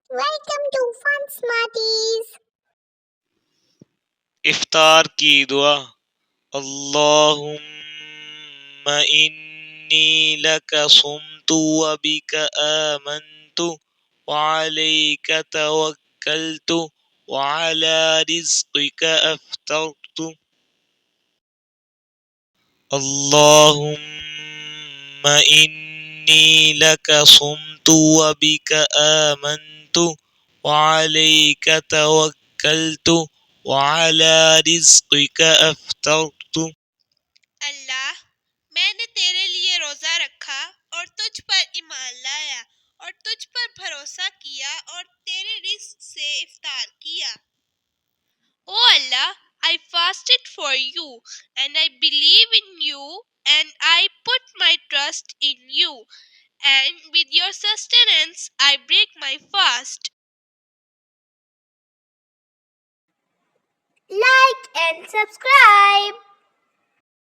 Welcome to Fun Smarties. افطار کی دعا. اللهم إني لك صمت وبك آمنت وعليك توكلت وعلى رزقك أفطرت. اللهم إني لك صمت وبك آمنت وعليك توكلت وعلى رزقك أفطرت. اللہ، میں نے تیرے لیے روزہ رکھا اور تجھ پر ایمان لایا اور تجھ پر بھروسہ کیا اور تیرے رزق سے افطار کیا۔ او اللہ، I fasted for you and I believe in you and I put my trust in you and with your sustenance I break my fast. Like and subscribe.